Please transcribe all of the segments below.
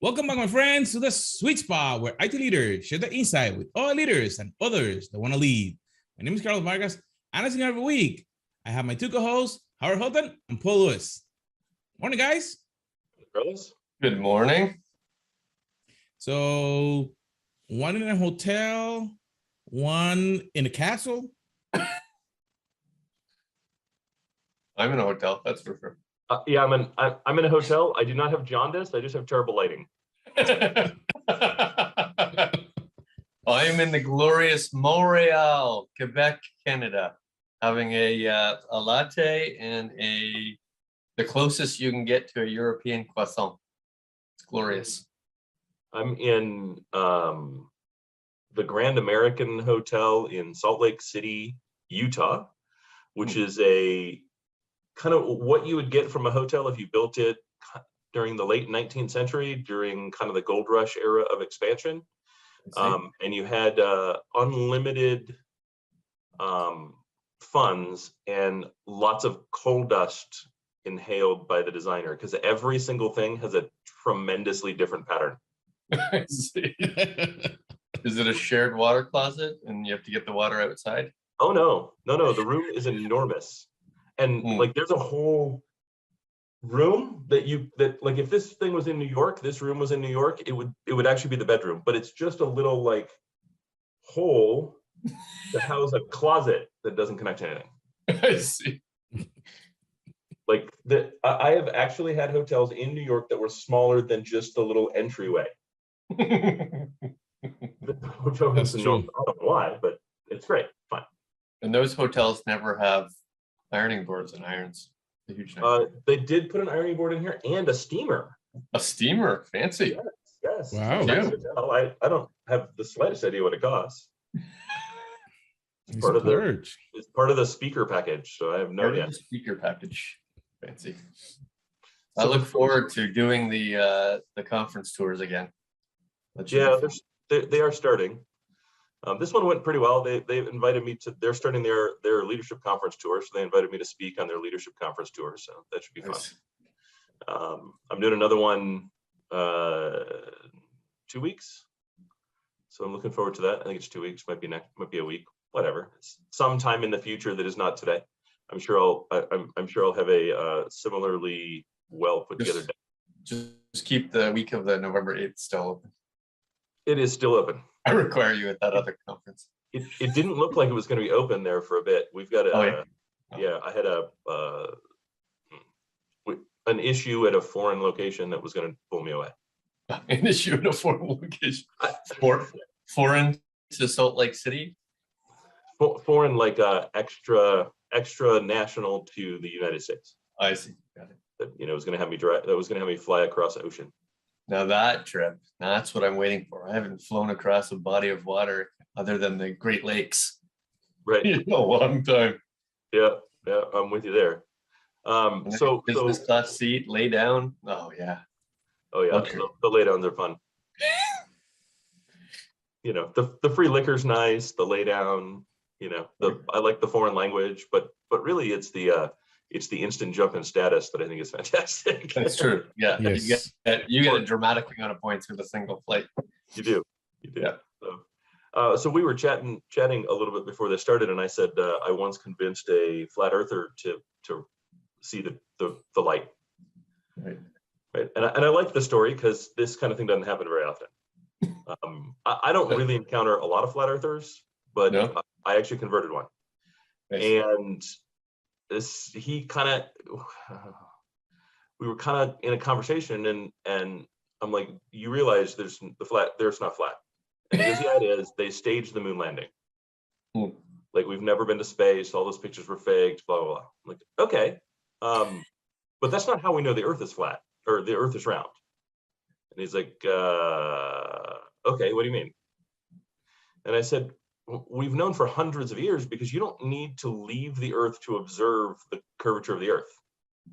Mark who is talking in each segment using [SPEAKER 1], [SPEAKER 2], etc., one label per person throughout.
[SPEAKER 1] Welcome back, my friends, to the sweet spot where IT leaders share the insight with all leaders and others that want to lead. My name is Carlos Vargas, and as in every week, I have my two co-hosts, Howard Houghton and Paul Lewis. Morning, guys.
[SPEAKER 2] Carlos?
[SPEAKER 3] Good morning.
[SPEAKER 1] So, one in a hotel, one in a castle.
[SPEAKER 3] I'm in a hotel, that's for sure.
[SPEAKER 2] Yeah, I'm in a hotel. I do not have jaundice. I just have terrible lighting.
[SPEAKER 3] I'm in the glorious Montreal, Quebec, Canada, having a latte and the closest you can get to a European croissant. It's glorious.
[SPEAKER 2] I'm in the Grand American Hotel in Salt Lake City, Utah, which is a kind of what you would get from a hotel if you built it during the late 19th century, during kind of the gold rush era of expansion. And you had unlimited funds and lots of coal dust inhaled by the designer, because every single thing has a tremendously different pattern.
[SPEAKER 3] I see. Is it a shared water closet and you have to get the water outside?
[SPEAKER 2] Oh, no. The room is enormous. And like, there's a whole room that like, if this thing was in New York, this room was in New York, it would actually be the bedroom, but it's just a little like hole that houses a closet that doesn't connect to anything.
[SPEAKER 3] I see.
[SPEAKER 2] Like I have actually had hotels in New York that were smaller than just the little entryway.
[SPEAKER 1] That's true.
[SPEAKER 2] I don't know why, but it's great. Fine.
[SPEAKER 3] And those hotels never have ironing boards and irons. A huge
[SPEAKER 2] they did put an ironing board in here and a steamer.
[SPEAKER 3] A steamer, fancy.
[SPEAKER 2] Yes.
[SPEAKER 1] Wow.
[SPEAKER 2] I don't have the slightest idea what it costs. It's part of the speaker package, so I have no idea.
[SPEAKER 3] Speaker package, fancy. I look forward to doing the conference tours again.
[SPEAKER 2] Yeah, they are starting. This one went pretty well. They invited me to. They're starting their leadership conference tour, so they invited me to speak on their leadership conference tour. So that should be fun. I'm doing another one 2 weeks, so I'm looking forward to that. I think it's 2 weeks. Might be a week. Whatever. It's sometime in the future that is not today. I'm sure I'll have a similarly well put together day.
[SPEAKER 3] Just keep the week of the November 8th still open.
[SPEAKER 2] It is still open.
[SPEAKER 3] I require you at that other conference.
[SPEAKER 2] It didn't look like it was going to be open there for a bit. We've got I had an issue at a foreign location that was going to pull me away.
[SPEAKER 3] An issue at a foreign location. Foreign to Salt Lake City.
[SPEAKER 2] Foreign, like extra national to the United States.
[SPEAKER 3] I see. Got it.
[SPEAKER 2] That was going to have me that was going to have me fly across the ocean.
[SPEAKER 3] Now that trip, that's what I'm waiting for. I haven't flown across a body of water other than the Great Lakes.
[SPEAKER 2] Right.
[SPEAKER 3] In a long time.
[SPEAKER 2] Yeah, I'm with you there. So
[SPEAKER 3] business class seat, lay down. Oh yeah.
[SPEAKER 2] Okay. The lay downs are fun. The free liquor's nice. The lay down. I like the foreign language, but really it's the instant jump in status that I think is fantastic.
[SPEAKER 3] That's true. Yeah.
[SPEAKER 1] Yes.
[SPEAKER 3] You get a dramatic amount of points with a single flight.
[SPEAKER 2] You do.
[SPEAKER 3] Yeah.
[SPEAKER 2] So we were chatting a little bit before this started, and I said I once convinced a flat earther to see the light.
[SPEAKER 3] Right.
[SPEAKER 2] And I like the story because this kind of thing doesn't happen very often. I don't really encounter a lot of flat earthers, but no. I actually converted one. Nice. And we were kind of in a conversation, and I'm like, you realize there's not flat. And he goes, yeah, it is. They staged the moon landing. Like, we've never been to space. All those pictures were faked, blah, blah, blah. I'm like, okay. But that's not how we know the earth is flat or the earth is round. And he's like, okay, what do you mean? And I said, we've known for hundreds of years because you don't need to leave the earth to observe the curvature of the earth.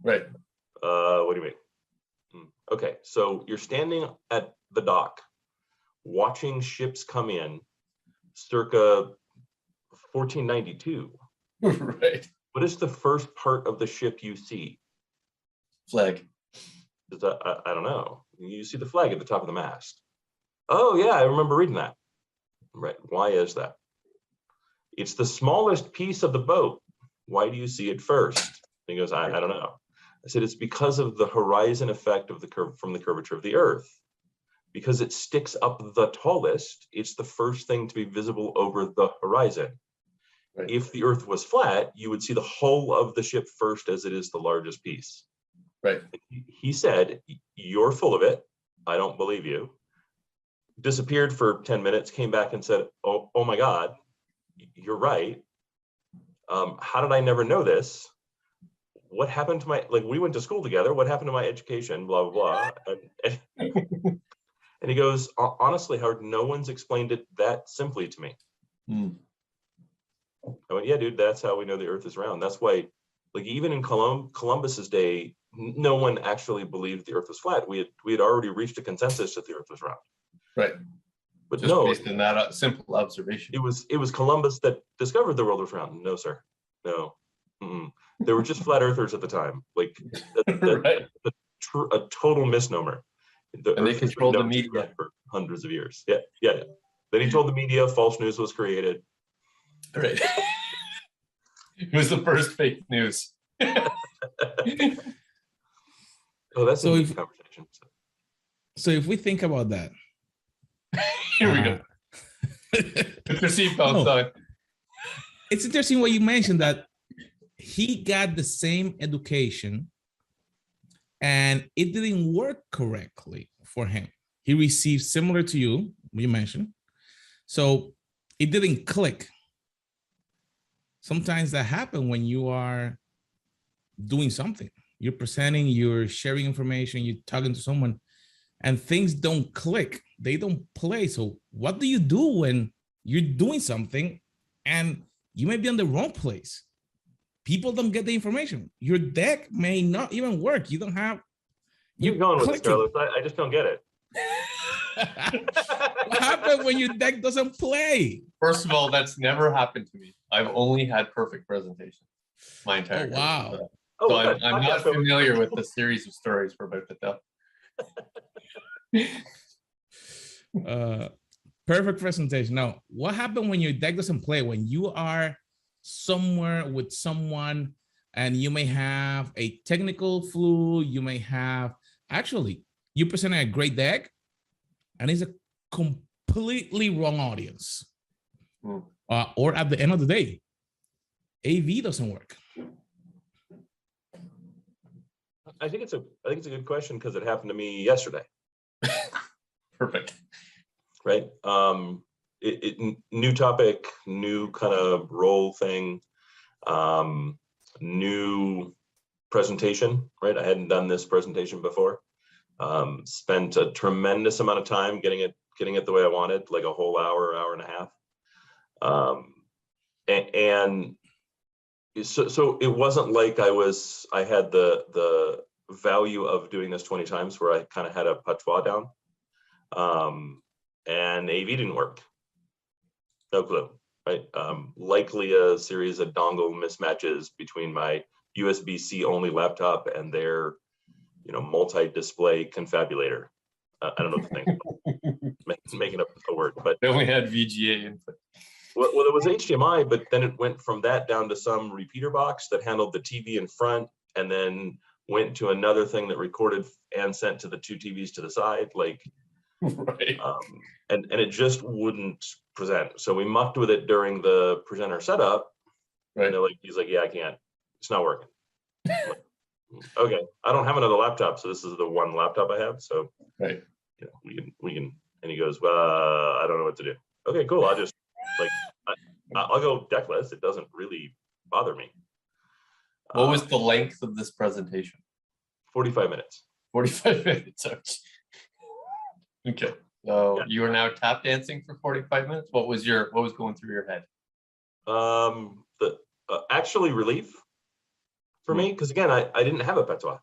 [SPEAKER 3] Right.
[SPEAKER 2] What do you mean? Okay, so you're standing at the dock watching ships come in circa 1492.
[SPEAKER 3] Right.
[SPEAKER 2] What is the first part of the ship you see?
[SPEAKER 3] Flag.
[SPEAKER 2] I don't know. You see the flag at the top of the mast. Oh yeah, I remember reading that. Right. Why is that? It's the smallest piece of the boat. Why do you see it first? And he goes, I don't know. I said, it's because of the horizon effect of the curve from the curvature of the Earth. Because it sticks up the tallest, it's the first thing to be visible over the horizon. Right. If the Earth was flat, you would see the hull of the ship first, as it is the largest piece.
[SPEAKER 3] Right.
[SPEAKER 2] He said, you're full of it. I don't believe you. Disappeared for 10 minutes, came back and said, oh my God, you're right. How did I never know this? What happened to my, like, we went to school together. What happened to my education? Blah, blah, blah. And he goes, honestly, Howard, no one's explained it that simply to me. I went, yeah, dude, that's how we know the Earth is round. That's why, like, even in Columbus's day, no one actually believed the Earth was flat. We had already reached a consensus that the Earth was round.
[SPEAKER 3] Right.
[SPEAKER 2] But
[SPEAKER 3] just
[SPEAKER 2] no,
[SPEAKER 3] based on that simple observation.
[SPEAKER 2] It was Columbus that discovered the world was round. No, sir. No. There were just flat earthers at the time. Like,
[SPEAKER 3] right.
[SPEAKER 2] A total misnomer.
[SPEAKER 3] And they controlled the media
[SPEAKER 2] for hundreds of years. Yeah. Then he told the media false news was created.
[SPEAKER 3] Right. It was the first fake news.
[SPEAKER 2] Oh, that's a deep conversation.
[SPEAKER 1] So if we think about that.
[SPEAKER 3] Here we go. Put your seatbelts on.
[SPEAKER 1] It's interesting what you mentioned, that he got the same education and it didn't work correctly for him. He received similar to you mentioned. So it didn't click. Sometimes that happens when you are doing something. You're presenting, you're sharing information, you're talking to someone, and things don't click. They don't play. So what do you do when you're doing something and you may be on the wrong place? People don't get the information. Your deck may not even work. You don't have.
[SPEAKER 2] You're going with this, Carlos. I just don't get it.
[SPEAKER 1] What happens when your deck doesn't play?
[SPEAKER 3] First of all, that's never happened to me. I've only had perfect presentations my entire career.
[SPEAKER 1] Wow.
[SPEAKER 3] So I'm not familiar with the series of stories we're about to tell.
[SPEAKER 1] Perfect presentation. Now, what happened when your deck doesn't play? When you are somewhere with someone and you may have a technical flu, you may have, actually, you presented a great deck and it's a completely wrong audience. Or at the end of the day, AV doesn't work.
[SPEAKER 2] I think it's a good question because it happened to me yesterday.
[SPEAKER 3] Perfect.
[SPEAKER 2] Right. New topic, new kind of role thing, new presentation, right? I hadn't done this presentation before. Spent a tremendous amount of time getting it the way I wanted, like a whole hour and a half. And so it wasn't like I had the value of doing this 20 times where I kind of had a patois down. And AV didn't work. No clue, right? Likely a series of dongle mismatches between my USB-C only laptop and their, multi-display confabulator. I don't know the thing. Making up the word, but
[SPEAKER 3] they only had VGA input.
[SPEAKER 2] Well, it was HDMI, but then it went from that down to some repeater box that handled the TV in front, and then went to another thing that recorded and sent to the two TVs to the side, like.
[SPEAKER 3] Right.
[SPEAKER 2] And it just wouldn't present. So we mucked with it during the presenter setup. Right. And he's like, yeah, I can't. It's not working. Like, okay, I don't have another laptop, so this is the one laptop I have. So
[SPEAKER 3] right.
[SPEAKER 2] We can. And he goes, well, I don't know what to do. Okay, cool. I'll just I'll go deckless. It doesn't really bother me.
[SPEAKER 3] What was the length of this presentation?
[SPEAKER 2] 45 minutes.
[SPEAKER 3] 45 minutes. Okay. So you are now tap dancing for 45 minutes. What was going through your head?
[SPEAKER 2] Actually relief for me, because again, I didn't have a patois.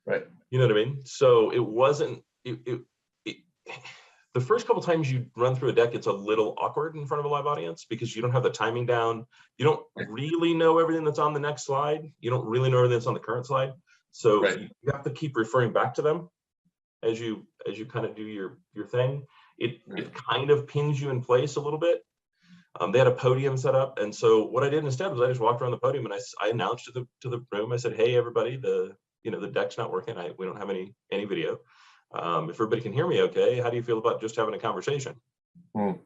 [SPEAKER 3] Right.
[SPEAKER 2] You know what I mean? So it wasn't the first couple times you run through a deck, it's a little awkward in front of a live audience because you don't have the timing down. You don't really know everything that's on the next slide. You don't really know everything that's on the current slide. So
[SPEAKER 3] Right.
[SPEAKER 2] you have to keep referring back to them as you kind of do your thing. It kind of pins you in place a little bit. They had a podium set up, and so what I did instead was I just walked around the podium and I announced to the room. I said, "Hey, everybody, the deck's not working. We don't have any video. If everybody can hear me, okay, how do you feel about just having a conversation?"
[SPEAKER 3] Hmm.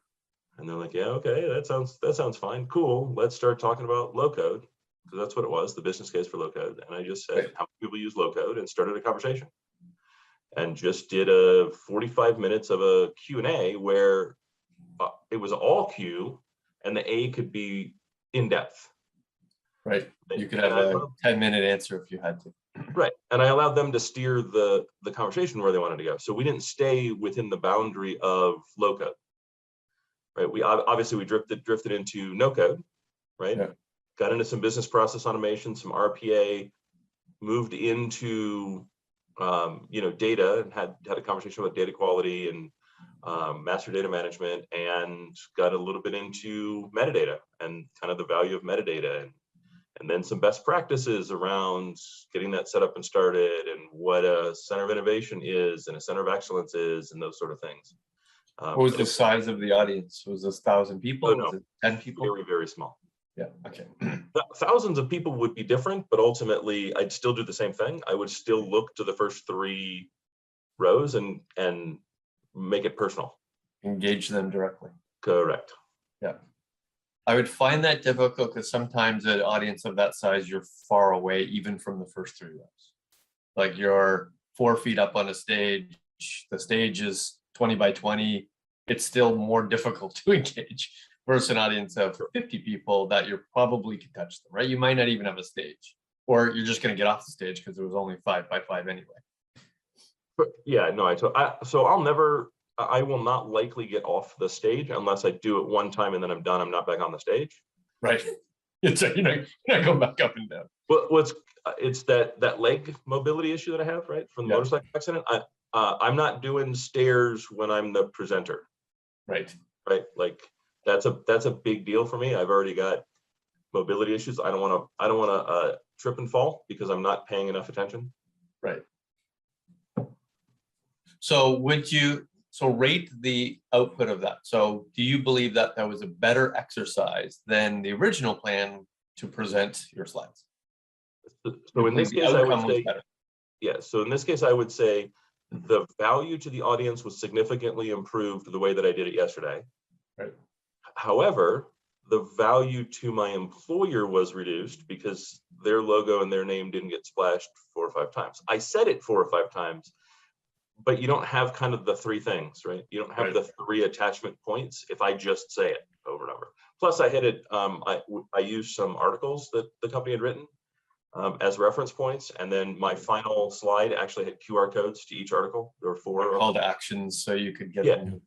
[SPEAKER 2] And they're like, "Yeah, okay, that sounds fine. Cool. Let's start talking about low code." Because that's what it was, the business case for low code. And I just said,
[SPEAKER 3] Right.
[SPEAKER 2] how many people use low code, and started a conversation. And just did a 45 minutes of a Q&A where it was all Q, and the A could be in depth.
[SPEAKER 3] Right. You could have a 10-minute answer if you had to.
[SPEAKER 2] Right. And I allowed them to steer the conversation where they wanted to go. So we didn't stay within the boundary of low code. Right. We obviously drifted into no code, right?
[SPEAKER 3] Yeah.
[SPEAKER 2] Got into some business process automation, some RPA, moved into data, and had a conversation about data quality and master data management, and got a little bit into metadata and kind of the value of metadata, and then some best practices around getting that set up and started, and what a center of innovation is and a center of excellence is, and those sort of things.
[SPEAKER 3] What was the size of the audience? Was this 1,000 people?
[SPEAKER 2] Oh, no.
[SPEAKER 3] Was it 10 people?
[SPEAKER 2] Very, very small.
[SPEAKER 3] Yeah. Okay.
[SPEAKER 2] Thousands of people would be different, but ultimately I'd still do the same thing. I would still look to the first 3 rows and make it personal.
[SPEAKER 3] Engage them directly.
[SPEAKER 2] Correct.
[SPEAKER 3] Yeah. I would find that difficult because sometimes an audience of that size, you're far away even from the first 3 rows. Like you're 4 feet up on a stage, the stage is 20 by 20. It's still more difficult to engage versus an audience of 50 people that you're probably can touch them, right? You might not even have a stage, or you're just going to get off the stage because it was only 5 by 5 anyway.
[SPEAKER 2] But yeah, no, I will not likely get off the stage unless I do it one time and then I'm done. I'm not back on the stage.
[SPEAKER 3] Right. You're not going back up and down.
[SPEAKER 2] Well, it's that leg mobility issue that I have, right, from the motorcycle accident. I'm not doing stairs when I'm the presenter.
[SPEAKER 3] Right.
[SPEAKER 2] Right. Like that's a big deal for me. I've already got mobility issues. I don't want to trip and fall because I'm not paying enough attention.
[SPEAKER 3] Right. So rate the output of that? So do you believe that was a better exercise than the original plan to present your slides?
[SPEAKER 2] So in this case, I would say, yeah. So in this case, I would say the value to the audience was significantly improved the way that I did it yesterday.
[SPEAKER 3] Right.
[SPEAKER 2] However, the value to my employer was reduced because their logo and their name didn't get splashed 4 or 5 times. I said it 4 or 5 times, but you don't have kind of the 3 things, right? You don't have the 3 attachment points if I just say it over and over. Plus, I hit it. I used some articles that the company had written as reference points, and then my final slide actually had QR codes to each article. There were 4
[SPEAKER 3] call to actions, so you could get them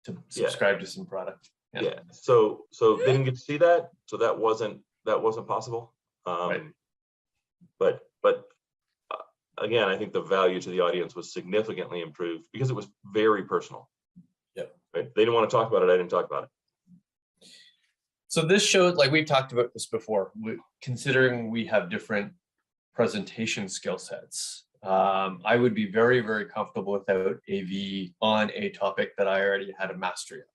[SPEAKER 3] to subscribe to some product.
[SPEAKER 2] Yeah. So they didn't get to see that, so that wasn't possible. But again, I think the value to the audience was significantly improved because it was very personal.
[SPEAKER 3] Yeah.
[SPEAKER 2] Right? They didn't want to talk about it. I didn't talk about it.
[SPEAKER 3] So this showed, like we've talked about this before, considering we have different presentation skill sets, I would be very, very comfortable without AV on a topic that I already had a mastery of,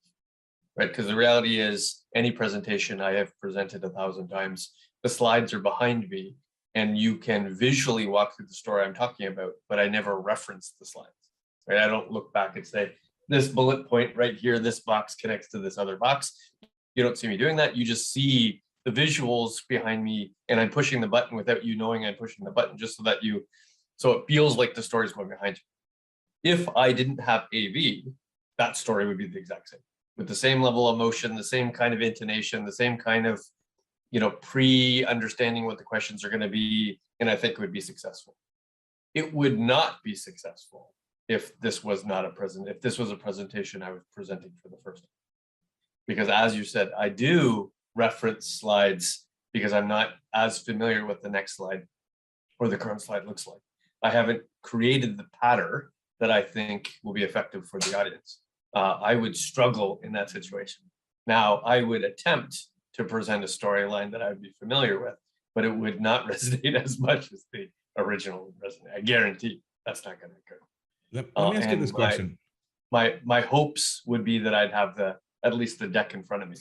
[SPEAKER 3] right? Because the reality is any presentation I have presented 1,000 times, the slides are behind me and you can visually walk through the story I'm talking about, but I never reference the slides, right? I don't look back and say, this bullet point right here, this box connects to this other box. You don't see me doing that. You just see the visuals behind me and I'm pushing the button without you knowing I'm pushing the button, just so it feels like the story is going behind you. If I didn't have AV, that story would be the exact same, with the same level of emotion, the same kind of intonation, the same kind of, pre-understanding what the questions are going to be, and I think it would be successful. It would not be successful if this was if this was a presentation I was presenting for the first time. Because as you said, I do reference slides because I'm not as familiar with the next slide or the current slide looks like. I haven't created the pattern that I think will be effective for the audience. I would struggle in that situation. Now, I would attempt to present a storyline that I would be familiar with, but it would not resonate as much as the original resume. I guarantee that's not going to occur.
[SPEAKER 1] Let me ask you this question.
[SPEAKER 3] My hopes would be that I'd have at least the deck in front of me,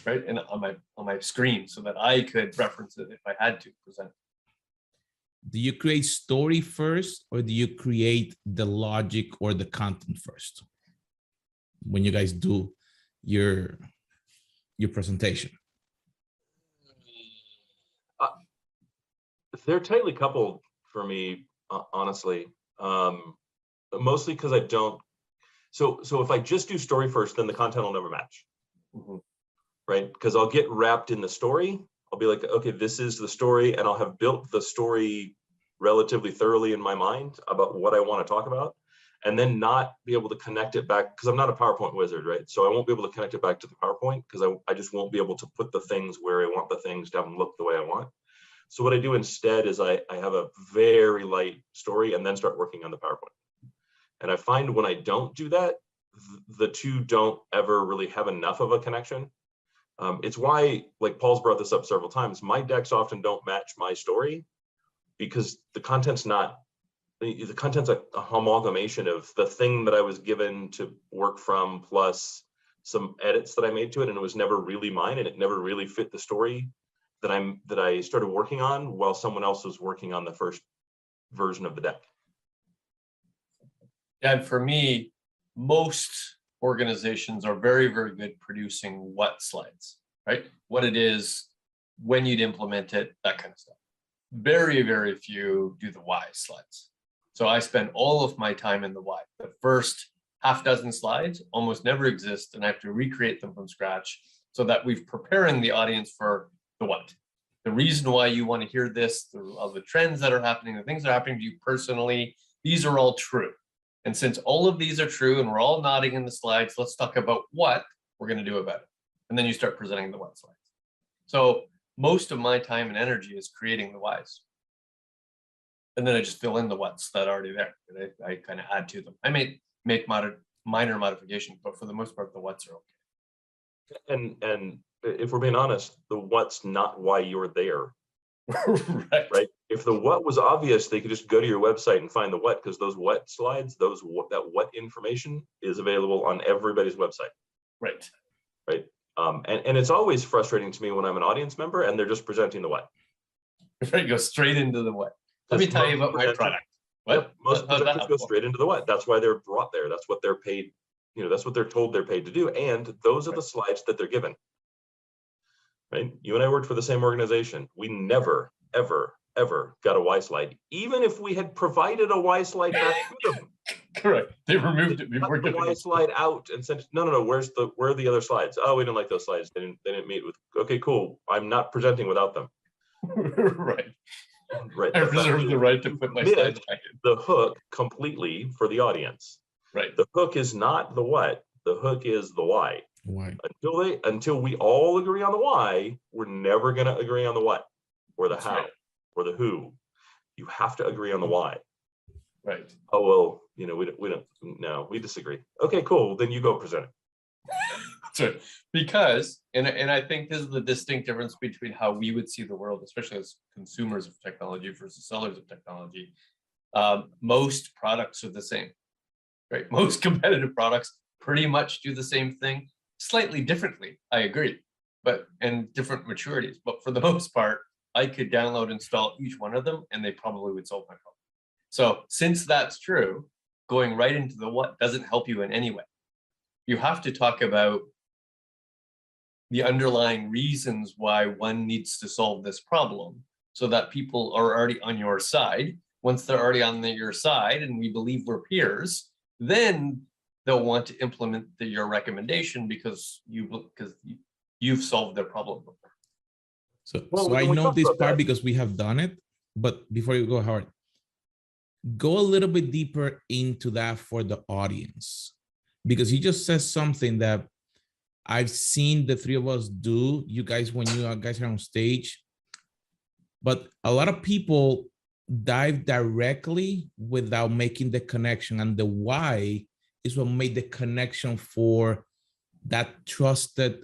[SPEAKER 3] right, and on my screen, so that I could reference it if I had to present.
[SPEAKER 1] Do you create story first, or do you create the logic or the content first when you guys do your presentation?
[SPEAKER 2] They're tightly coupled for me, honestly. Mostly because I don't. So if I just do story first, then the content will never match, right? Because I'll get wrapped in the story. I'll be like, okay, this is the story, and I'll have built the story relatively thoroughly in my mind about what I want to talk about, and then not be able to connect it back, because I'm not a PowerPoint wizard, right? So I won't be able to connect it back to the PowerPoint, because I just won't be able to put the things where I want the things to have them look the way I want. So what I do instead is I have a very light story and then start working on the PowerPoint. And I find when I don't do that, the two don't ever really have enough of a connection. It's why, like Paul's brought this up several times, my decks often don't match my story, because the content's not, the content's a amalgamation of the thing that I was given to work from, plus some edits that I made to it, and it was never really mine, and it never really fit the story that I started working on while someone else was working on the first version of the deck.
[SPEAKER 3] And for me, most organizations are very, very good producing what slides, right? What it is, when you'd implement it, that kind of stuff. Very, very few do the why slides. So I spend all of my time in the why. The first half dozen slides almost never exist, and I have to recreate them from scratch so that we've preparing the audience for the what. The reason why you want to hear this, the trends that are happening, the things that are happening to you personally, these are all true. And since all of these are true and we're all nodding in the slides, let's talk about what we're going to do about it. And then you start presenting the what slides. So most of my time and energy is creating the whys. And then I just fill in the what's that are already there. And I kind of add to them. I may make minor modifications, but for the most part, the what's are okay.
[SPEAKER 2] And if we're being honest, the what's not why you're there. Right. If the what was obvious, they could just go to your website and find the what, because those what slides, that what information is available on everybody's website.
[SPEAKER 3] Right.
[SPEAKER 2] Right. And it's always frustrating to me when I'm an audience member and they're just presenting the what.
[SPEAKER 3] Right. Go straight into the what. Let me tell you about my product. What?
[SPEAKER 2] Yep, most presenters go straight into the what. That's why they're brought there. That's what they're paid. That's what they're told they're paid to do. And those are the slides that they're given. Right. You and I worked for the same organization. We never, ever got a Y slide, even if we had provided a Y slide back to them.
[SPEAKER 3] Correct. They removed it before
[SPEAKER 2] the Y slide out and said, no. Where are the other slides? Oh, we didn't like those slides. They didn't meet with. Okay, cool. I'm not presenting without them.
[SPEAKER 3] Right.
[SPEAKER 2] Right.
[SPEAKER 3] I reserve the right to put my slides back in.
[SPEAKER 2] The hook completely for the audience.
[SPEAKER 3] Right.
[SPEAKER 2] The hook is not the what. The hook is the why.
[SPEAKER 1] Why?
[SPEAKER 2] Until we all agree on the why, we're never going to agree on the what, or the
[SPEAKER 3] That's
[SPEAKER 2] how,
[SPEAKER 3] right.
[SPEAKER 2] or the who. You have to agree on the why.
[SPEAKER 3] Right.
[SPEAKER 2] Oh well, we don't. No, we disagree. Okay, cool. Then you go present it.
[SPEAKER 3] That's right. Because, and I think this is the distinct difference between how we would see the world, especially as consumers of technology versus sellers of technology. Most products are the same, right? Most competitive products pretty much do the same thing, slightly differently, I agree, and different maturities. But for the most part, I could download, install each one of them, and they probably would solve my problem. So since that's true, going right into the what doesn't help you in any way. You have to talk about the underlying reasons why one needs to solve this problem so that people are already on your side. Once they're already on your side and we believe we're peers, then they'll want to implement your recommendation because you've solved their problem before.
[SPEAKER 1] So I know this part because we have done it, but before you go, Howard, go a little bit deeper into that for the audience, because you just said something that I've seen the three of us do, you guys, when you guys are on stage, but a lot of people dive directly without making the connection, and the why is what made the connection for that trusted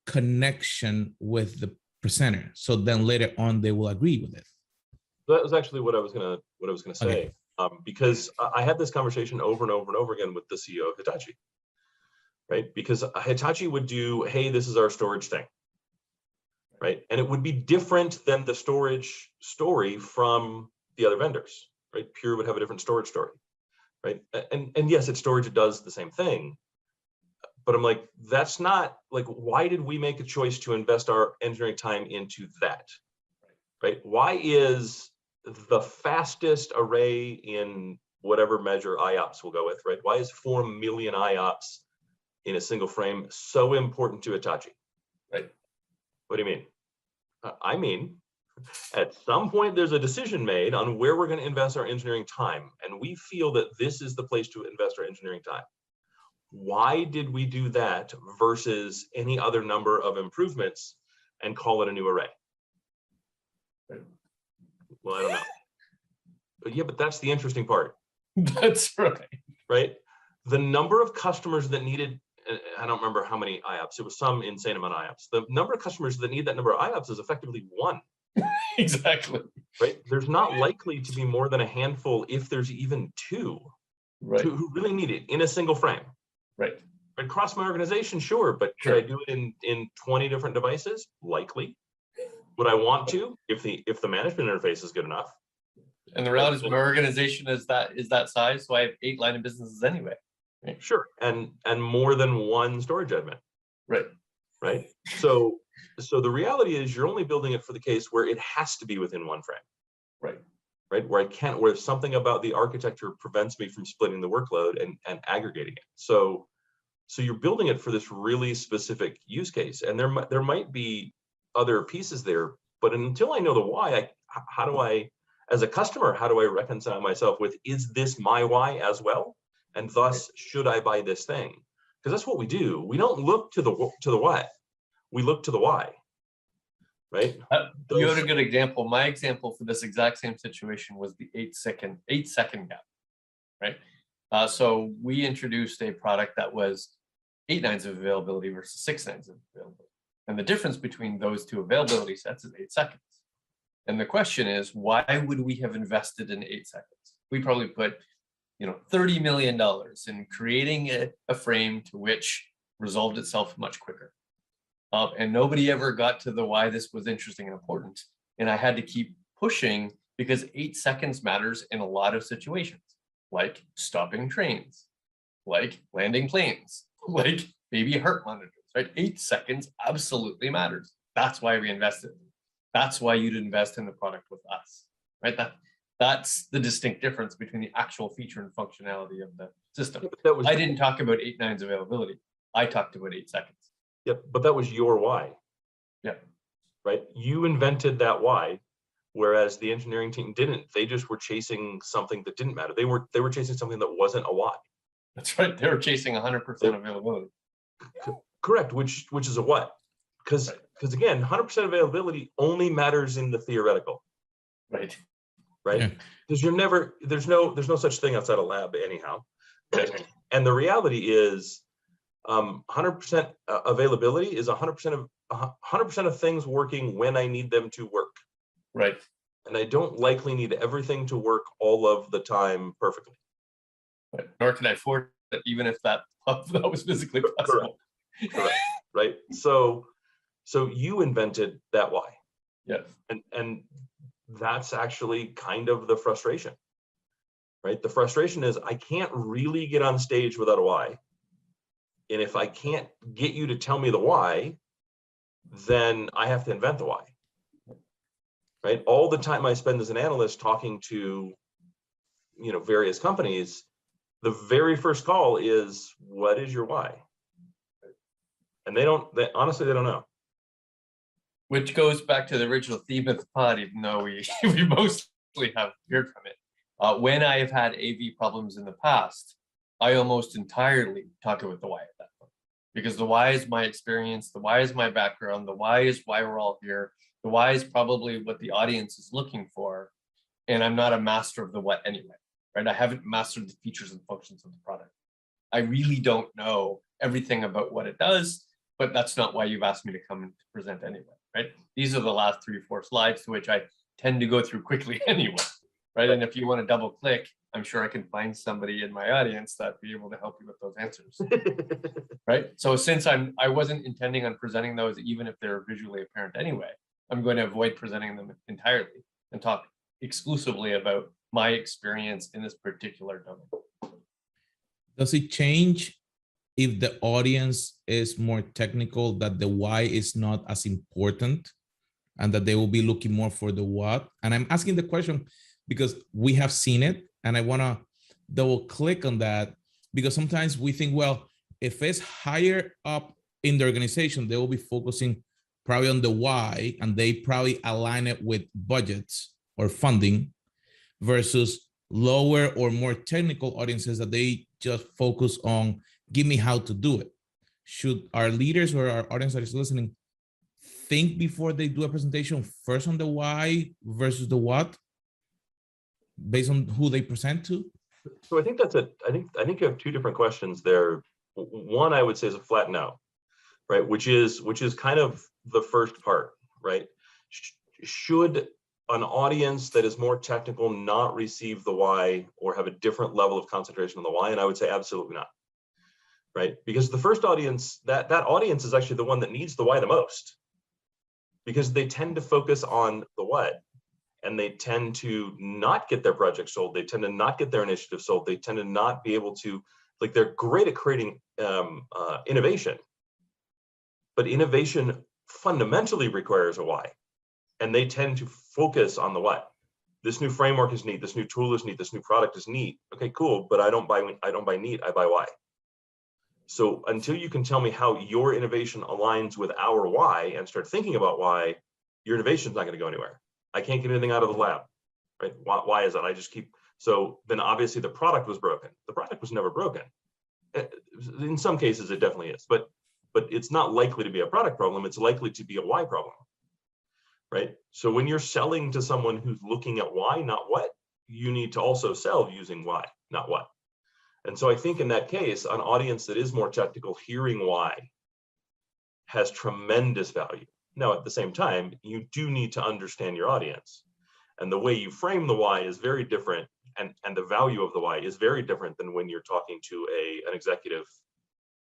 [SPEAKER 1] connection with the presenter. So then later on, they will agree with it.
[SPEAKER 2] That was actually what I was gonna say. Because I had this conversation over and over and over again with the CEO of Hitachi, right? Because Hitachi would do, hey, this is our storage thing, right? And it would be different than the storage story from the other vendors, right? Pure would have a different storage story, right? And yes, it's storage, it does the same thing. But I'm like, that's not like, why did we make a choice to invest our engineering time into that, right? Why is the fastest array in whatever measure IOPS will go with, right? Why is 4 million IOPS in a single frame so important to Hitachi?
[SPEAKER 3] Right.
[SPEAKER 2] What do you mean? I mean, at some point there's a decision made on where we're going to invest our engineering time, and we feel that this is the place to invest our engineering time. Why did we do that versus any other number of improvements and call it a new array? Well, I don't know. But yeah, but that's the interesting part.
[SPEAKER 3] That's right.
[SPEAKER 2] Right? The number of customers that needed, I don't remember how many IOPS, it was some insane amount of IOPS. The number of customers that need that number of IOPS is effectively 1.
[SPEAKER 3] Exactly.
[SPEAKER 2] Right? There's not likely to be more than a handful, if there's even 2,
[SPEAKER 3] right,
[SPEAKER 2] who really need it in a single frame.
[SPEAKER 3] Right.
[SPEAKER 2] Across my organization, sure, but
[SPEAKER 3] Sure.
[SPEAKER 2] should I do it in 20 different devices? Likely. Would I want to if the management interface is good enough?
[SPEAKER 3] And the reality is my organization is that size, so I have 8 line of businesses anyway. Right?
[SPEAKER 2] Sure, and more than 1 storage admin.
[SPEAKER 3] Right.
[SPEAKER 2] Right. So the reality is you're only building it for the case where it has to be within 1 frame.
[SPEAKER 3] Right.
[SPEAKER 2] Right. Where something about the architecture prevents me from splitting the workload and aggregating it. So you're building it for this really specific use case, and there might be other pieces there, but until I know the why, how do I, as a customer, how do I reconcile myself with, is this my why as well? And thus, should I buy this thing? Because that's what we do. We don't look to the what, we look to the why. Right?
[SPEAKER 3] You had a good example. My example for this exact same situation was the 8 second gap, right? So we introduced a product that was 8 nines of availability versus 6 nines of availability. And the difference between those 2 availability sets is 8 seconds. And the question is, why would we have invested in 8 seconds? We probably put, $30 million in creating a frame to which resolved itself much quicker. And nobody ever got to the why this was interesting and important. And I had to keep pushing because 8 seconds matters in a lot of situations, like stopping trains, like landing planes, like baby heart monitors, right? 8 seconds absolutely matters. That's why we invested. That's why you'd invest in the product with us, right? That's the distinct difference between the actual feature and functionality of the system. I didn't talk about 8 nines availability. I talked about 8 seconds.
[SPEAKER 2] Yep, but that was your why.
[SPEAKER 3] Yeah.
[SPEAKER 2] Right? You invented that why, whereas the engineering team didn't. They just were chasing something that didn't matter. They were chasing something that wasn't a why.
[SPEAKER 3] That's right. They were chasing 100% availability.
[SPEAKER 2] Correct, which is a what? Because again, 100% availability only matters in the theoretical.
[SPEAKER 3] Right.
[SPEAKER 2] Right? Because there's no such thing outside a lab anyhow. And the reality is 100% availability is 100% of things working when I need them to work.
[SPEAKER 3] Right.
[SPEAKER 2] And I don't likely need everything to work all of the time perfectly.
[SPEAKER 3] Right. Nor can I afford it, even if that was physically possible.
[SPEAKER 2] Correct. Right. So you invented that why.
[SPEAKER 3] Yes.
[SPEAKER 2] And that's actually kind of the frustration. Right. The frustration is I can't really get on stage without a why. And if I can't get you to tell me the why, then I have to invent the why. Right? All the time I spend as an analyst talking to, various companies, the very first call is, what is your why? And honestly, they don't know.
[SPEAKER 3] Which goes back to the original theme of the pod, even though we mostly have heard from it. When I have had AV problems in the past, I almost entirely talk about the why at that point, because the why is my experience, the why is my background, the why is why we're all here, the why is probably what the audience is looking for, and I'm not a master of the what anyway, right? I haven't mastered the features and functions of the product. I really don't know everything about what it does, but that's not why you've asked me to come and present anyway, right? These are the last 3 or 4 slides to which I tend to go through quickly anyway, right? And if you want to double click, I'm sure I can find somebody in my audience that be able to help you with those answers, right? So since I wasn't intending on presenting those, even if they're visually apparent anyway, I'm going to avoid presenting them entirely and talk exclusively about my experience in this particular domain.
[SPEAKER 1] Does it change if the audience is more technical, that the why is not as important and that they will be looking more for the what? And I'm asking the question because we have seen it, and I want to double click on that, because sometimes we think, well, if it's higher up in the organization, they will be focusing probably on the why, and they probably align it with budgets or funding, versus lower or more technical audiences that they just focus on, give me how to do it. Should our leaders or our audience that is listening think before they do a presentation first on the why versus the what, based on who they present to?
[SPEAKER 2] So I think I think you have two different questions there. One, I would say, is a flat no, right? Which is kind of the first part, right? Should an audience that is more technical not receive the why or have a different level of concentration on the why? And I would say absolutely not, right? Because the first audience, that audience is actually the one that needs the why the most, because they tend to focus on the what, and they tend to not get their project sold. They tend to not get their initiative sold. They tend to not be able to, like, they're great at creating innovation, but innovation fundamentally requires a why. And they tend to focus on the what. This new framework is neat. This new tool is neat. This new product is neat. Okay, cool. But I don't buy neat. I buy why. So until you can tell me how your innovation aligns with our why and start thinking about why, your innovation is not going to go anywhere. I can't get anything out of the lab, right? Why is that? I just keep. So then obviously the product was broken. The product was never broken. In some cases it definitely is, but it's not likely to be a product problem. It's likely to be a why problem. Right? So when you're selling to someone who's looking at why, not what, you need to also sell using why, not what. And so I think in that case, an audience that is more technical hearing why has tremendous value. Now, at the same time, you do need to understand your audience. And the way you frame the why is very different, and the value of the why is very different than when you're talking to an executive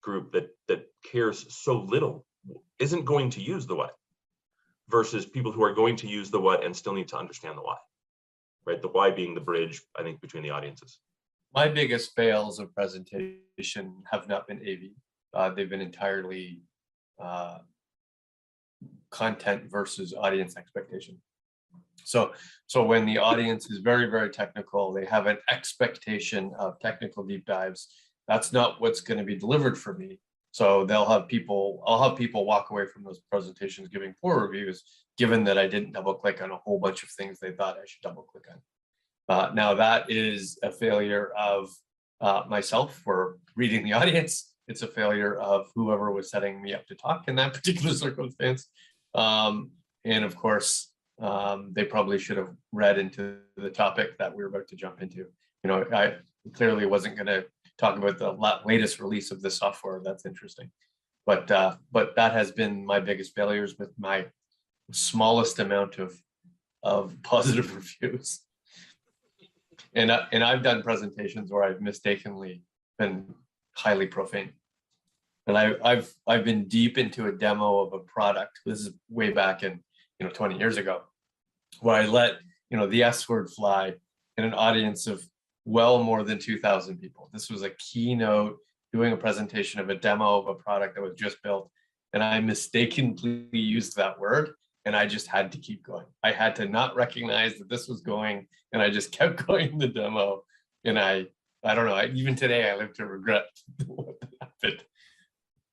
[SPEAKER 2] group that cares so little, isn't going to use the what, versus people who are going to use the what and still need to understand the why, right? The why being the bridge, I think, between the audiences.
[SPEAKER 3] My biggest fails of presentation have not been AV. They've been entirely content versus audience expectation. So when the audience is very, very technical, they have an expectation of technical deep dives. That's not what's going to be delivered for me. So I'll have people walk away from those presentations giving poor reviews, given that I didn't double click on a whole bunch of things they thought I should double click on. Now that is a failure of myself for reading the audience. It's a failure of whoever was setting me up to talk in that particular circumstance. And of course, they probably should have read into the topic that we were about to jump into. You know, I clearly wasn't going to talk about the latest release of the software. That's interesting, but that has been my biggest failures with my smallest amount of positive reviews. And I've done presentations where I've mistakenly been highly profane. And I've been deep into a demo of a product. This is way back in 20 years ago, where I let the S word fly in an audience of well more than 2,000 people. This was a keynote doing a presentation of a demo of a product that was just built, and I mistakenly used that word, and I just had to keep going. I had to not recognize that this was going, and I just kept going in the demo. And I don't know, even today I live to regret what happened.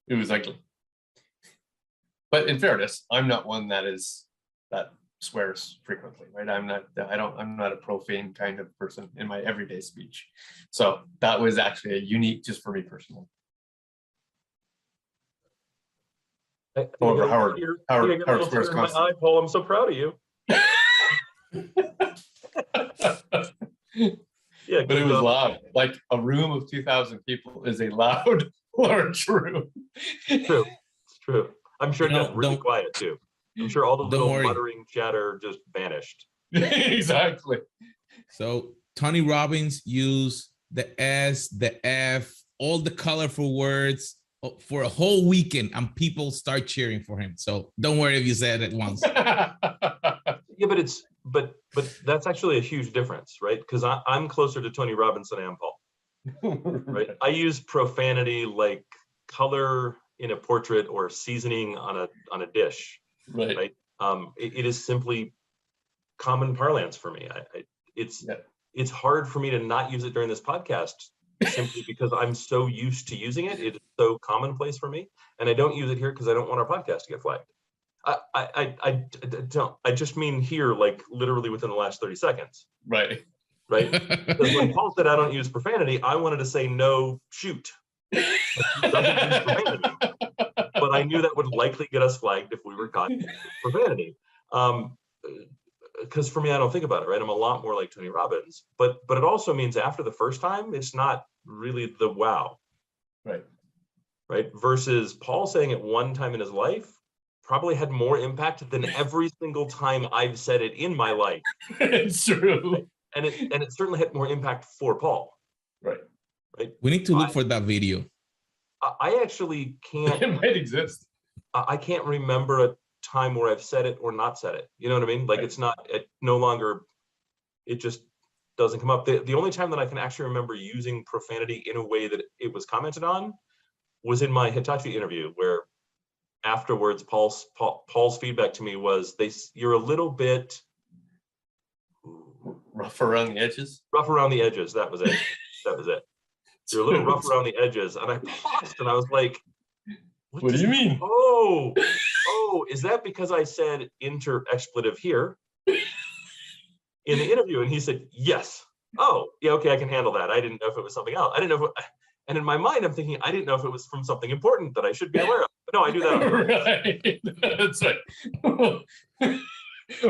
[SPEAKER 3] It was ugly. But in fairness, I'm not one that swears frequently, right? I'm not a profane kind of person in my everyday speech. So that was actually a unique just for me personally. Howard's first
[SPEAKER 2] Hi, Paul, I'm so proud of you. Yeah,
[SPEAKER 3] but it was loud. Like a room of 2,000 people is a loud, large room.
[SPEAKER 2] True. It's true. I'm sure it got really quiet too. I'm sure all the little muttering chatter just vanished.
[SPEAKER 3] Exactly.
[SPEAKER 1] So Tony Robbins used the S, the F, all the colorful words for a whole weekend, and people start cheering for him. So don't worry if you said it once.
[SPEAKER 2] Yeah, but that's actually a huge difference, right? Because I'm closer to Tony Robbins than I am Paul. Right? I use profanity like color in a portrait or seasoning on a dish.
[SPEAKER 3] Right.
[SPEAKER 2] It is simply common parlance for me. It's hard for me to not use it during this podcast simply because I'm so used to using it. It's so commonplace for me, and I don't use it here because I don't want our podcast to get flagged. I just mean here, like literally within the last 30 seconds.
[SPEAKER 3] Right.
[SPEAKER 2] Because when Paul said I don't use profanity, I wanted to say no, shoot. Doesn't use profanity. But I knew that would likely get us flagged if we were caught using profanity. Because for me, I don't think about it, right? I'm a lot more like Tony Robbins, but it also means after the first time, it's not really the wow. Right. Versus Paul saying it one time in his life probably had more impact than every single time I've said it in my life.
[SPEAKER 3] It's true.
[SPEAKER 2] Right? And it certainly had more impact for Paul. Right.
[SPEAKER 1] We need to look for that video.
[SPEAKER 2] I actually can't.
[SPEAKER 3] It might exist.
[SPEAKER 2] I can't remember a time where I've said it or not said it. You know what I mean? Like it's not, it no longer, it just doesn't come up. The only time that I can actually remember using profanity in a way that it was commented on was in my Hitachi interview, where afterwards Paul's feedback to me was, you're a little bit
[SPEAKER 3] rough around the edges.
[SPEAKER 2] Rough around the edges. That was it. That was it. You're a little rough around the edges. And I paused and I was like,
[SPEAKER 3] what do you mean?
[SPEAKER 2] Oh, is that because I said expletive here in the interview? And he said, yes. Oh, yeah, okay, I can handle that. I didn't know if it was something else. I didn't know and in my mind, I'm thinking, I didn't know if it was from something important that I should be aware of. But no, I do that.
[SPEAKER 3] Right. That's right.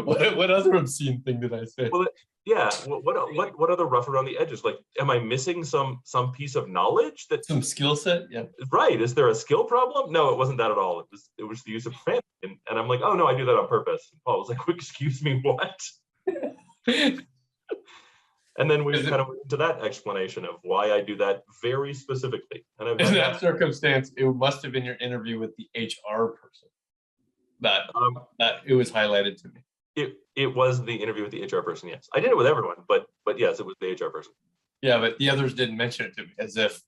[SPEAKER 3] What other obscene thing did I say?
[SPEAKER 2] Well, yeah. What other rough around the edges? Like, am I missing some piece of knowledge that
[SPEAKER 3] some skill set? Yeah.
[SPEAKER 2] Right. Is there a skill problem? No, it wasn't that at all. It was the use of profanity. And I'm like, oh no, I do that on purpose. And Paul was like, excuse me, what? And then we kind of went into that explanation of why I do that very specifically. And
[SPEAKER 3] in that circumstance, it must have been your interview with the HR person that it was highlighted to me.
[SPEAKER 2] It was the interview with the HR person, yes. I did it with everyone, but yes, it was the HR person.
[SPEAKER 3] Yeah, but the others didn't mention it to me, as if,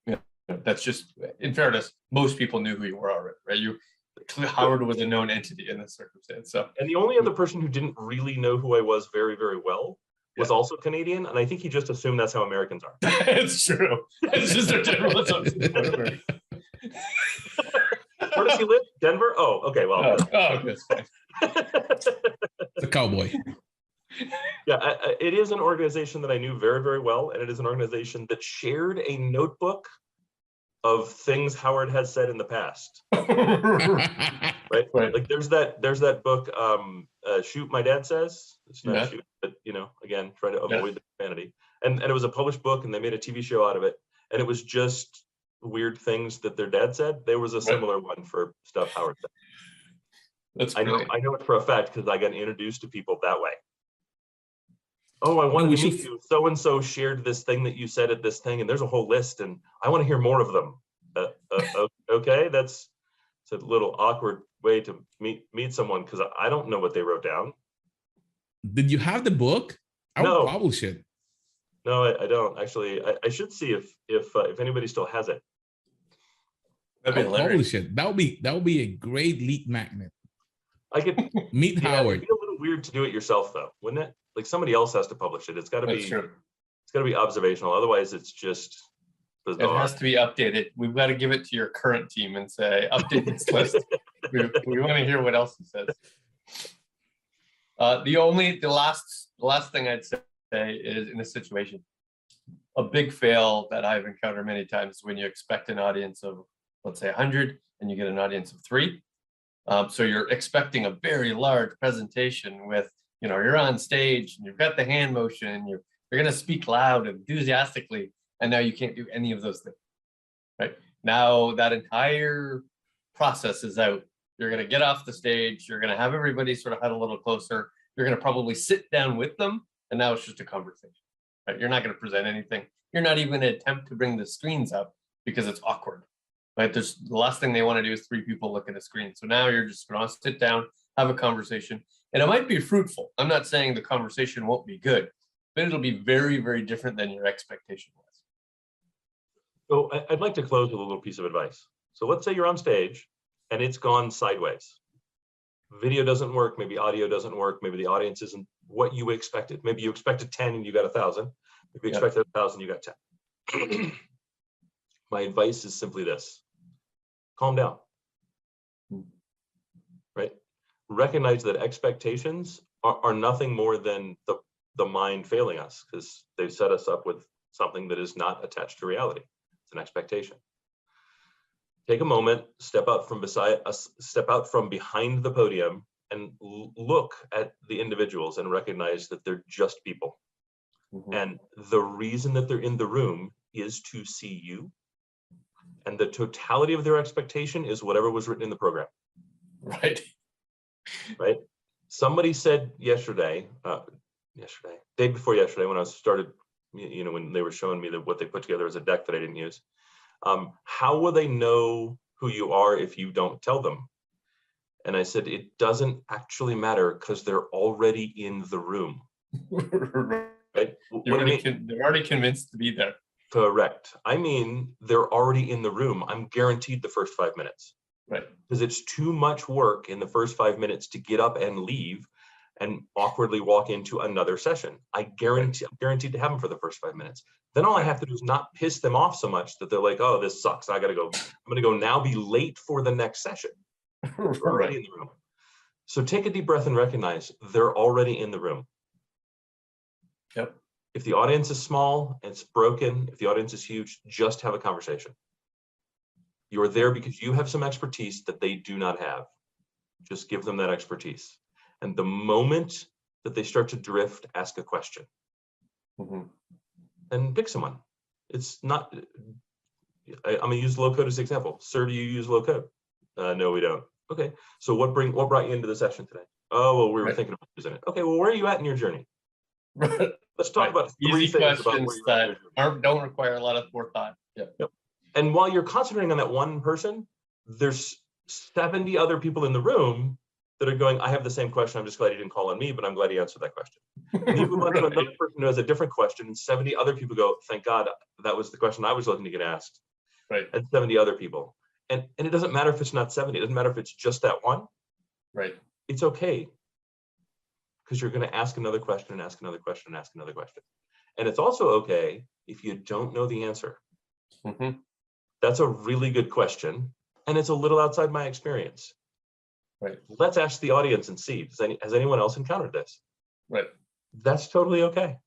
[SPEAKER 3] you know, that's just, in fairness, most people knew who you were already, right? Howard was a known entity in this circumstance. So,
[SPEAKER 2] and the only other person who didn't really know who I was very, very well was also Canadian, and I think he just assumed that's how Americans are.
[SPEAKER 3] It's true. It's just a general assumption.
[SPEAKER 2] Where does he live? Denver? Oh, okay. Well,
[SPEAKER 3] that's fine.
[SPEAKER 1] The cowboy.
[SPEAKER 2] Yeah, it is an organization that I knew very, very well, and it is an organization that shared a notebook of things Howard has said in the past. Right? Like there's that book, Shoot, My Dad Says. It's not shoot, but again, try to avoid the profanity. And it was a published book, and they made a TV show out of it. And it was just weird things that their dad said. There was a similar one for stuff Howard said.
[SPEAKER 3] That's
[SPEAKER 2] I know it for a fact because I got introduced to people that way. Oh, I wanted to meet you. So and so shared this thing that you said at this thing, and there's a whole list, and I want to hear more of them. Okay, it's a little awkward way to meet someone because I don't know what they wrote down.
[SPEAKER 1] Did you have the book? I would publish it.
[SPEAKER 2] No, I don't actually. I should see if anybody still has it.
[SPEAKER 3] That'd be hilarious.
[SPEAKER 1] Publish it. That would be a great lead magnet.
[SPEAKER 2] I could
[SPEAKER 1] meet Howard.
[SPEAKER 2] It'd be a little weird to do it yourself, though, wouldn't it? Like somebody else has to publish it. It's got to be.
[SPEAKER 3] True.
[SPEAKER 2] It's got to be observational. Otherwise, it's just bizarre.
[SPEAKER 3] It has to be updated. We've got to give it to your current team and say, update this list. We want to hear what else he says. The last thing I'd say is, in this situation, a big fail that I've encountered many times is when you expect an audience of, let's say, 100 and you get an audience of 3. So you're expecting a very large presentation with, you're on stage and you've got the hand motion, you're going to speak loud and enthusiastically, and now you can't do any of those things, right? Now that entire process is out. You're going to get off the stage, you're going to have everybody sort of huddle a little closer, You're going to probably sit down with them, and now it's just a conversation, right? You're not going to present anything. You're not even going to attempt to bring the screens up because it's awkward, right? The last thing they want to do is 3 people look at a screen. So now you're just going to sit down, have a conversation, and it might be fruitful. I'm not saying the conversation won't be good, but it'll be very, very different than your expectation was.
[SPEAKER 2] So I'd like to close with a little piece of advice. So let's say you're on stage and it's gone sideways. Video doesn't work, maybe audio doesn't work, maybe the audience isn't what you expected. Maybe you expected 10 and you got 1,000. Maybe you expected 1,000, you got 10. My advice is simply this: calm down, right? Recognize that expectations are nothing more than the mind failing us, because they've set us up with something that is not attached to reality. It's an expectation. Take a moment, step out from behind the podium and look at the individuals and recognize that they're just people. Mm-hmm. And the reason that they're in the room is to see you. And the totality of their expectation is whatever was written in the program.
[SPEAKER 3] Right.
[SPEAKER 2] Right. Somebody said yesterday, day before yesterday, when I started, when they were showing me what they put together as a deck that I didn't use. How will they know who you are if you don't tell them? And I said, it doesn't actually matter because they're already in the room. Right?
[SPEAKER 3] They're already convinced to be there.
[SPEAKER 2] Correct. I mean, they're already in the room. I'm guaranteed the first 5 minutes.
[SPEAKER 3] Right.
[SPEAKER 2] Because it's too much work in the first 5 minutes to get up and leave and awkwardly walk into another session. I'm guaranteed to have them for the first 5 minutes. Then all I have to do is not piss them off so much that they're like, oh, this sucks. I gotta go. I'm gonna go now be late for the next session. They're already in the room. So take a deep breath and recognize they're already in the room.
[SPEAKER 3] Yep.
[SPEAKER 2] If the audience is small and it's broken, if the audience is huge, just have a conversation. You're there because you have some expertise that they do not have. Just give them that expertise. And the moment that they start to drift, ask a question. Mm-hmm. And pick someone. It's not, I'm gonna use low code as an example. Sir, do you use low code? No, we don't. Okay, so what brought you into the session today? Oh, well, we were thinking about using it. Okay, well, where are you at in your journey? Let's talk about 3
[SPEAKER 3] easy
[SPEAKER 2] things
[SPEAKER 3] questions
[SPEAKER 2] about
[SPEAKER 3] that don't require a lot of forethought.
[SPEAKER 2] Yep. And while you're concentrating on that one person, there's 70 other people in the room that are going, I have the same question. I'm just glad he didn't call on me, but I'm glad he answered that question. And you move on to another person who has a different question, and 70 other people go, thank God, that was the question I was looking to get asked.
[SPEAKER 3] Right.
[SPEAKER 2] And 70 other people. And it doesn't matter if it's not 70. It doesn't matter if it's just that one.
[SPEAKER 3] Right.
[SPEAKER 2] It's okay. Because you're going to ask another question and ask another question and ask another question. And it's also okay if you don't know the answer. Mm-hmm. That's a really good question. And it's a little outside my experience.
[SPEAKER 3] Right.
[SPEAKER 2] Let's ask the audience and see, has anyone else encountered this?
[SPEAKER 3] Right.
[SPEAKER 2] That's totally okay.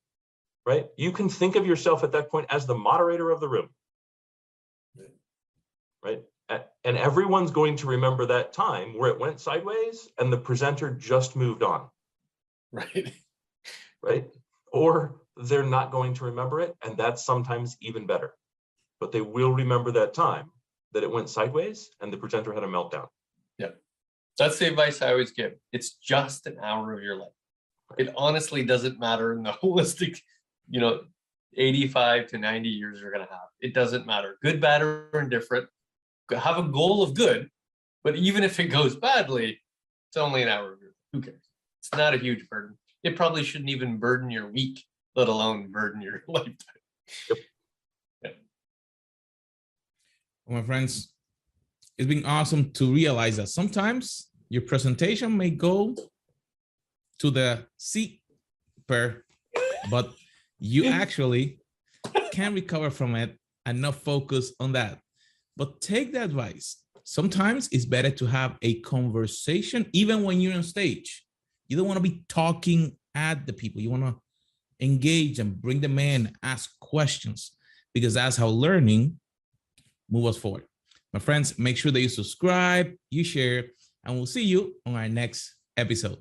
[SPEAKER 2] Right. You can think of yourself at that point as the moderator of the room. Right. And everyone's going to remember that time where it went sideways and the presenter just moved on.
[SPEAKER 3] Right.
[SPEAKER 2] Right. Or they're not going to remember it. And that's sometimes even better. But they will remember that time that it went sideways and the presenter had a meltdown.
[SPEAKER 3] Yeah. That's the advice I always give. It's just an hour of your life. It honestly doesn't matter in the holistic, 85 to 90 years you're going to have. It doesn't matter. Good, bad, or indifferent. Have a goal of good, but even if it goes badly, it's only an hour of your life. Who cares? It's not a huge burden. It probably shouldn't even burden your week, let alone burden your lifetime.
[SPEAKER 2] Yep.
[SPEAKER 3] Yeah.
[SPEAKER 1] Well, my friends, it's been awesome to realize that sometimes your presentation may go to the C but you actually can recover from it and not focus on that. But take the advice. Sometimes it's better to have a conversation, even when you're on stage. You don't want to be talking at the people. You want to engage and bring them in, ask questions, because that's how learning moves us forward. My friends, make sure that you subscribe, you share, and we'll see you on our next episode.